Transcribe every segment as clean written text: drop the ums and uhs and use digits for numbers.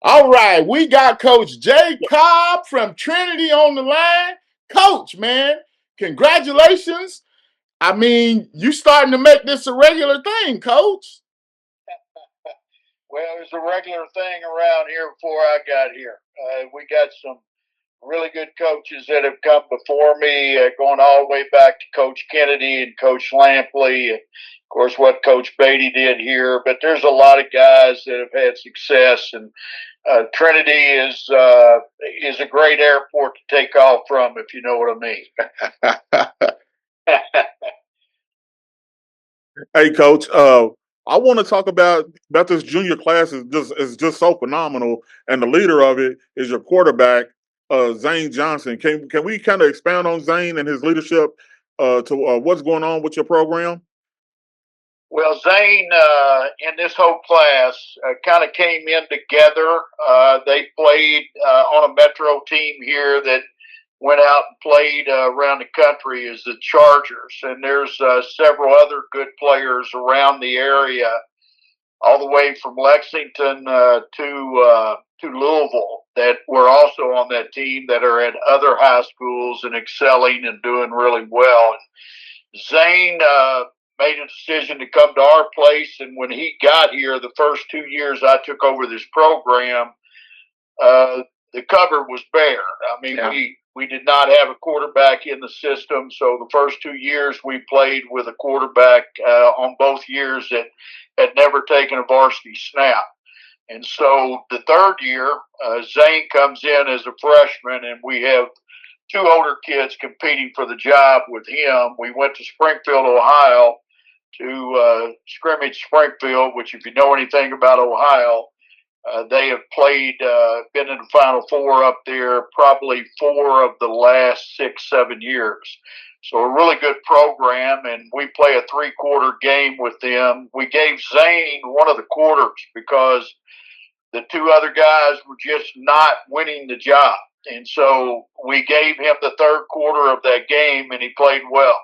All right, we got Coach Jay Cobb from Trinity on the line. Coach, man, congratulations. I mean, you starting to make this a regular thing, Coach. Well, it was a regular thing around here before I got here. We got some really good coaches that have come before me, going all the way back to Coach Kennedy and Coach Lampley, and of course what Coach Beatty did here. But there's a lot of guys that have had success, and Trinity is a great airport to take off from, if you know what I mean. Hey, Coach. I want to talk about this junior class is just so phenomenal, and the leader of it is your quarterback, Zane Johnson. Can we kind of expound on Zane and his leadership to what's going on with your program? Well, Zane and this whole class kind of came in together. They played on a Metro team here that went out and played around the country as the Chargers. And there's several other good players around the area, all the way from Lexington to Louisville, that were also on that team that are at other high schools and excelling and doing really well. Zane made a decision to come to our place, and when he got here, the first 2 years I took over this program, uh, the cupboard was bare. I mean, yeah, we did not have a quarterback in the system, so the first 2 years we played with a quarterback on both years that had never taken a varsity snap. And so the third year, Zane comes in as a freshman, and we have two older kids competing for the job with him. We went to Springfield, Ohio, to scrimmage Springfield, which, if you know anything about Ohio, they have played, been in the Final Four up there probably 4 of the last 6, 7 years. So a really good program, and we play a 3-quarter game with them. We gave Zane one of the quarters because the two other guys were just not winning the job. And so we gave him the third quarter of that game, and he played well.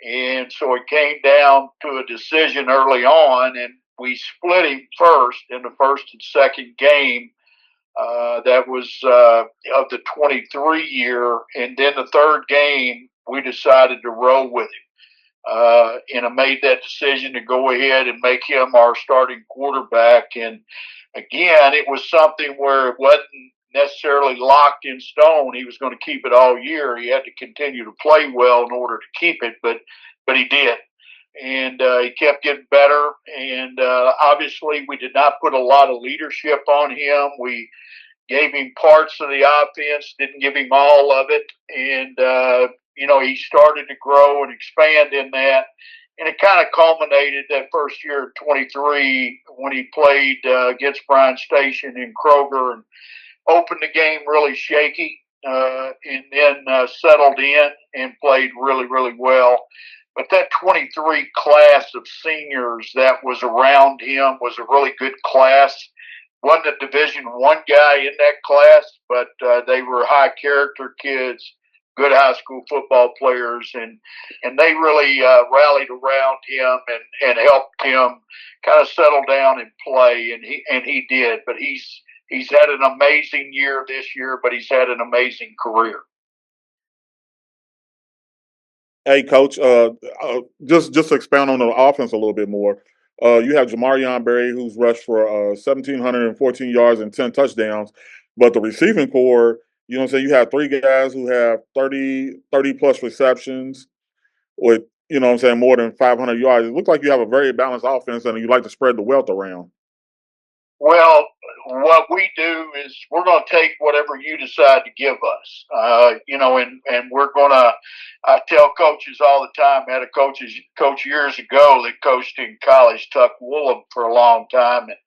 And so it came down to a decision early on, and we split him first in the first and second game. That was of the 23 year. And then the third game, we decided to roll with him. And I made that decision to go ahead and make him our starting quarterback. And again, it was something where it wasn't necessarily locked in stone. He was going to keep it all year. He had to continue to play well in order to keep it, but he did. And he kept getting better. And obviously, we did not put a lot of leadership on him. We gave him parts of the offense, didn't give him all of it. And, he started to grow and expand in that. And it kind of culminated that first year at 23 when he played against Bryan Station in Kroger and opened the game really shaky, and then settled in and played really, really well. But that 23 class of seniors that was around him was a really good class. Wasn't a Division I guy in that class, but they were high character kids, good high school football players, and they really rallied around him and helped him kind of settle down and play, and he did. But he's had an amazing year this year, but he's had an amazing career. Hey, Coach. Just to expound on the offense a little bit more. You have Jamarion Berry, who's rushed for 1,714 yards and 10 touchdowns. But the receiving core, you know what I'm saying, you have 3 guys who have 30 plus receptions with, you know what I'm saying, more than 500 yards. It looks like you have a very balanced offense and you like to spread the wealth around. Well, what we do is we're going to take whatever you decide to give us, and we're going to. I tell coaches all the time. I had a coach years ago that coached in college, Tuck Woolham, for a long time, and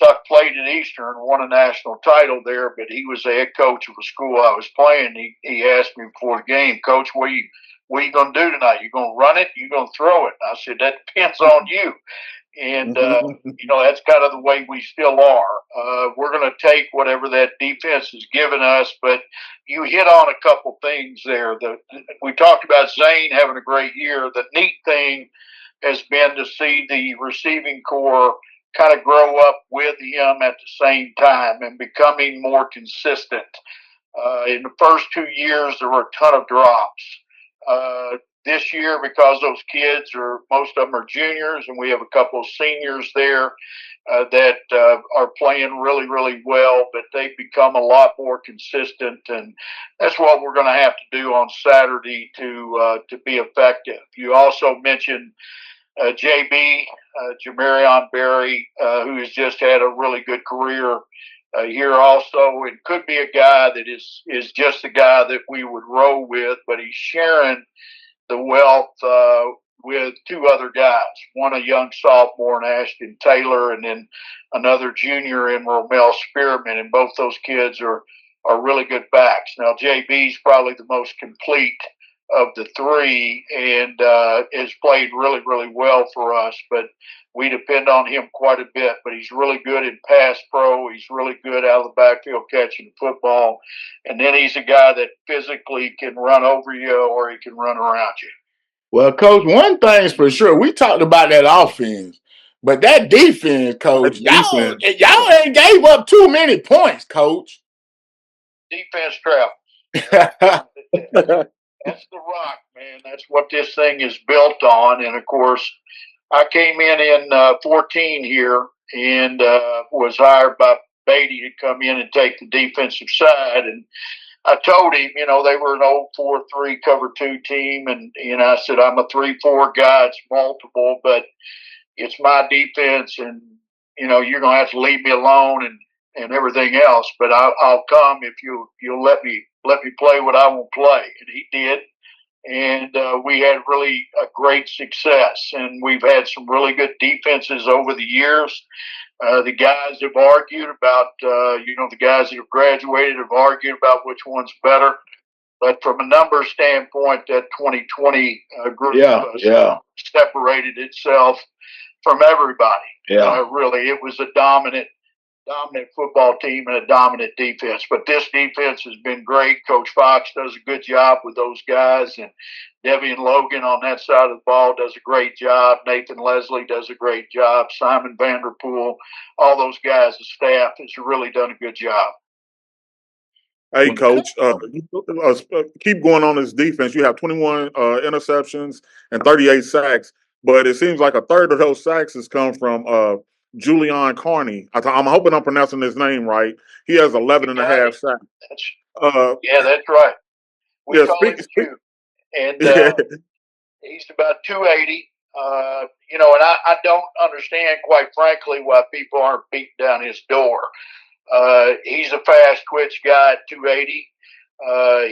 Tuck played at Eastern, won a national title there, but he was the head coach of the school I was playing. He asked me before the game, Coach, what are you going to do tonight? You going to run it? You going to throw it? And I said, that depends on you. And, that's kind of the way we still are. We're going to take whatever that defense has given us, but you hit on a couple things there. We talked about Zane having a great year. The neat thing has been to see the receiving core kind of grow up with him at the same time and becoming more consistent. In the first 2 years, there were a ton of drops. This year, because those kids most of them are juniors, and we have a couple of seniors there that are playing really, really well, but they've become a lot more consistent, and that's what we're going to have to do on Saturday to be effective. You also mentioned JB, Jamarion Berry, who has just had a really good career here also. It could be a guy that is just a guy that we would roll with, but he's sharing the wealth with two other guys, one a young sophomore in Ashton Taylor, and then another junior in Romel Spearman, and both those kids are really good backs. Now, JB's probably the most complete of the three, and has played really, really well for us, but we depend on him quite a bit. But he's really good in pass pro. He's really good out of the backfield catching the football. And then he's a guy that physically can run over you or he can run around you. Well, Coach, one thing's for sure. We talked about that offense, but that defense, Coach, y'all ain't gave up too many points, Coach. Defense travels. That's the rock, man. That's what this thing is built on. And of course, I came in 14 here and was hired by Beatty to come in and take the defensive side. And I told him, they were an old 4-3 cover 2 team. And, I said, I'm a 3-4 guy. It's multiple, but it's my defense. And, you're going to have to leave me alone and everything else. But I'll come if you'll let me play what I want to play. And he did. And we had really a great success. And we've had some really good defenses over the years. The guys have argued about, the guys that have graduated have argued about which one's better. But from a number standpoint, that 2020 group separated itself from everybody. Really, it was a dominant football team and a dominant defense. But this defense has been great. Coach Fox does a good job with those guys, and Devian Logan on that side of the ball does a great job. Nathan Leslie does a great job. Simon Vanderpool, all those guys, the staff has really done a good job. Hey, Coach, keep going on this defense. You have 21 interceptions and 38 sacks, but it seems like a third of those sacks has come from Julian Carney. I'm hoping I'm pronouncing his name right. He has 11 and a half sacks. That's right. We call him Q. And he's about 280. And I don't understand, quite frankly, why people aren't beating down his door. He's a fast twitch guy at 280.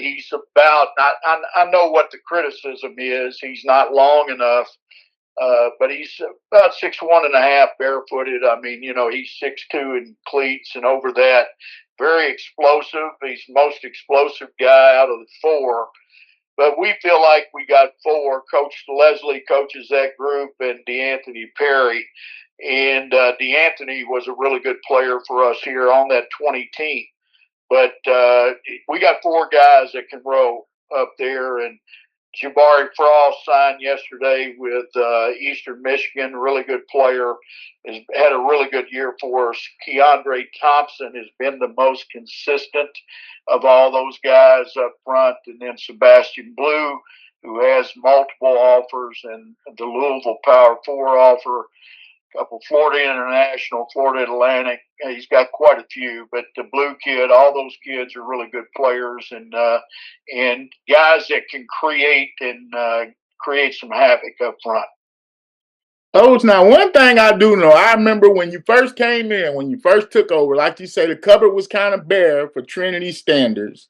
He's about, I know what the criticism is. He's not long enough. But he's about 6'1.5" barefooted. I mean, he's 6'2" in cleats and over that. Very explosive. He's the most explosive guy out of the 4. But we feel like we got 4. Coach Leslie coaches that group, and DeAnthony Perry. And DeAnthony was a really good player for us here on that 20 team. But we got 4 guys that can row up there, and Jabari Frost signed yesterday with Eastern Michigan, really good player, has had a really good year for us. Keandre Thompson has been the most consistent of all those guys up front, and then Sebastian Blue, who has multiple offers, and the Louisville Power 4 offer, a couple Florida International, Florida Atlantic. He's got quite a few, but the Blue kid, all those kids are really good players and guys that can create some havoc up front. Coach, now one thing I do know, I remember when you first came in, when you first took over, like you say, the cupboard was kind of bare for Trinity standards.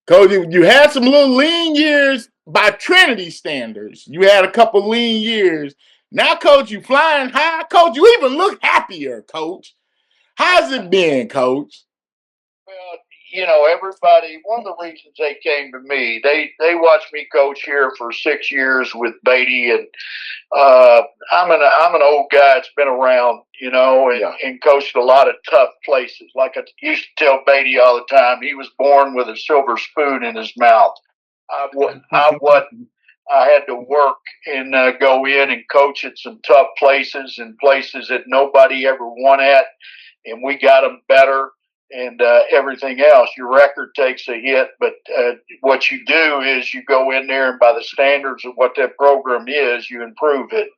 Coach, you had some little lean years by Trinity standards. You had a couple lean years. Now, Coach, you flying high. Coach, you even look happier, Coach. How's it been, Coach? Well, everybody, one of the reasons they came to me, they watched me coach here for 6 years with Beatty, and I'm an old guy that's been around, and coached a lot of tough places. Like I used to tell Beatty all the time, he was born with a silver spoon in his mouth. I I had to work and go in and coach at some tough places and places that nobody ever won at, and we got them better and everything else. Your record takes a hit, but what you do is you go in there and by the standards of what that program is, you improve it.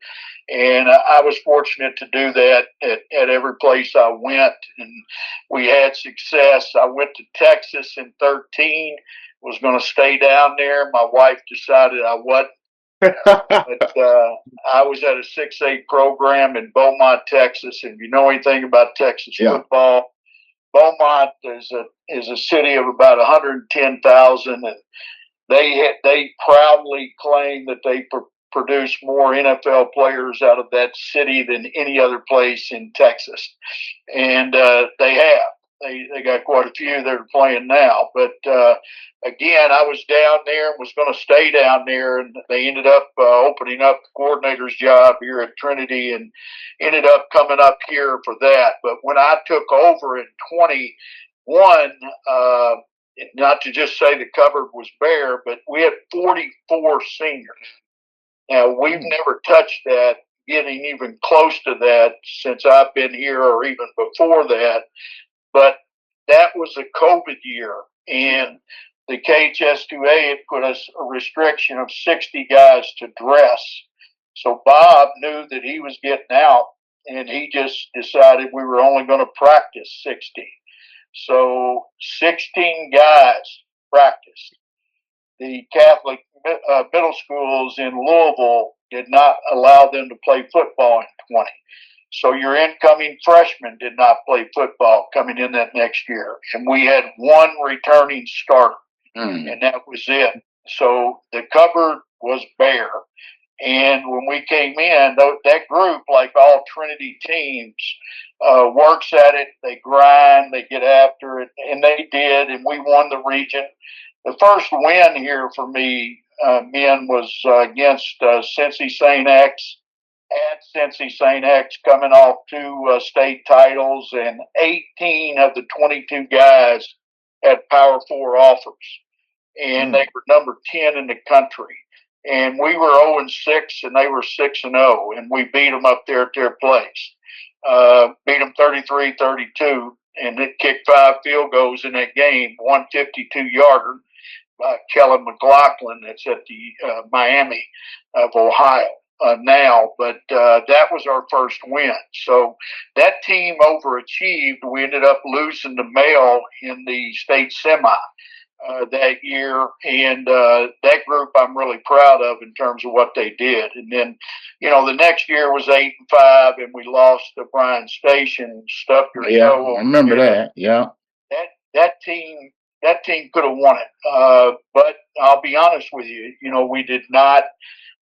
And I was fortunate to do that at every place I went, and we had success. I went to Texas in 13, was going to stay down there. My wife decided I wasn't. But I was at a 6A program in Beaumont, Texas. If you know anything about Texas football, Beaumont is a city of about 110,000, and they proudly claim that they produce more NFL players out of that city than any other place in Texas, and they have. They got quite a few that are playing now, but again, I was down there and was going to stay down there, and they ended up opening up the coordinator's job here at Trinity, and ended up coming up here for that. But when I took over in 21, not to just say the cupboard was bare, but we had 44 seniors. Now, we've never touched that, getting even close to that since I've been here or even before that. But that was a COVID year, and the KHS2A had put us a restriction of 60 guys to dress. So Bob knew that he was getting out, and he just decided we were only going to practice 60. So 16 guys practiced. The Catholic middle schools in Louisville did not allow them to play football in 20. So your incoming freshmen did not play football coming in that next year. And we had one returning starter, and that was it. So the cupboard was bare. And when we came in, that group, like all Trinity teams, works at it. They grind, they get after it, and they did, and we won the region. The first win here for me, men, was against Cincy St. X. At Cincy St. X, coming off two state titles, and 18 of the 22 guys had Power 4 offers, and they were number 10 in the country. And we were 0-6, and they were 6-0, and we beat them up there at their place. Beat them 33-32, and it kicked 5 field goals in that game, 152-yarder by Kellen McLaughlin. That's at the Miami of Ohio. Now, but that was our first win. So that team overachieved. We ended up losing to Male in the state semi that year, and that group I'm really proud of in terms of what they did. And then, the next year was 8-5, and we lost to Bryan Station, stubbed our toe. I remember that. Yeah, that team could have won it, but I'll be honest with you.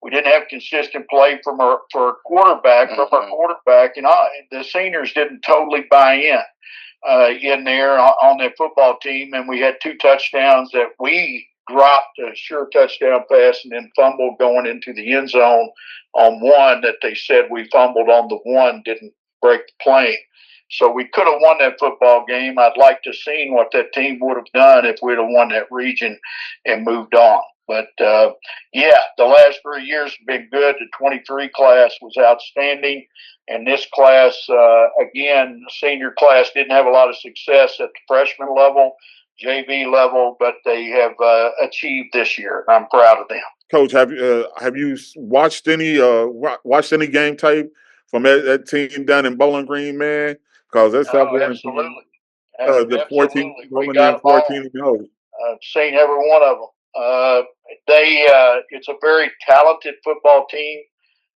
We didn't have consistent play for our quarterback. And the seniors didn't totally buy in there on that football team. And we had 2 touchdowns that we dropped, a sure touchdown pass, and then fumbled going into the end zone on one that they said we fumbled on the one, didn't break the plane. So we could have won that football game. I'd like to have seen what that team would have done if we'd have won that region and moved on. But, the last 3 years have been good. The 23 class was outstanding. And this class, again, the senior class didn't have a lot of success at the freshman level, JV level, but they have achieved this year. I'm proud of them. Coach, have you watched any game tape from that team down in Bowling Green, man? Because that's absolutely. The 14, Bowling Green 14-0. I've seen every one of them. It's a very talented football team.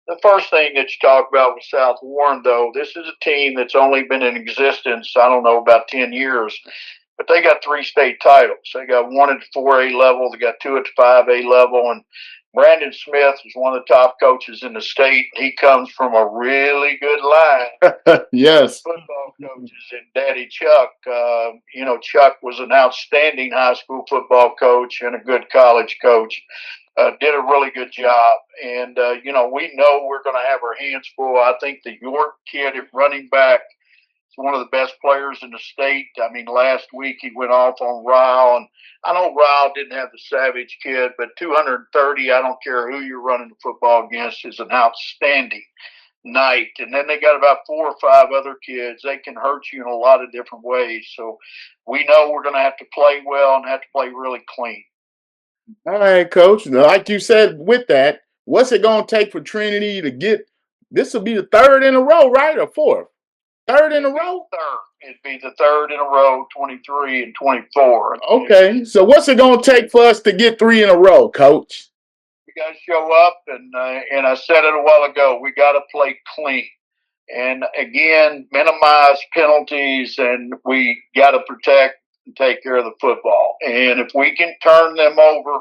The first thing that you talk about with South Warren, though, this is a team that's only been in existence, I don't know, about 10 years, but they got 3 state titles. They got 1 at the 4A level, they got 2 at the 5A level, and Brandon Smith is one of the top coaches in the state. He comes from a really good line. Yes. Football coaches, and Daddy Chuck. Chuck was an outstanding high school football coach and a good college coach. Did a really good job. And, we know we're going to have our hands full. I think the York kid at running back one of the best players in the state. I mean, last week he went off on Ryle, and I know Ryle didn't have the Savage kid, but 230, I don't care who you're running the football against, is an outstanding night. And then they got about 4 or 5 other kids. They can hurt you in a lot of different ways. So we know we're going to have to play well and have to play really clean. All right, Coach. Now, like you said, with that, what's it going to take for Trinity to get? This will be the third in a row, right, or fourth? Third in a row? Third. It'd be the third in a row, 23 and 24. Okay. So what's it going to take for us to get 3 in a row, Coach? We got to show up, and I said it a while ago. We got to play clean, and again, minimize penalties, and we got to protect and take care of the football. And if we can turn them over,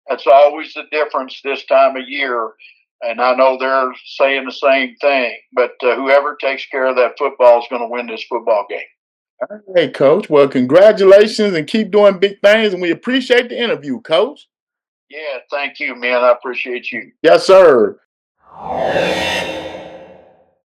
that's always the difference this time of year. And I know they're saying the same thing, but whoever takes care of that football is going to win this football game. All right, Coach. Well, congratulations and keep doing big things. And we appreciate the interview, Coach. Yeah, thank you, man. I appreciate you. Yes, sir.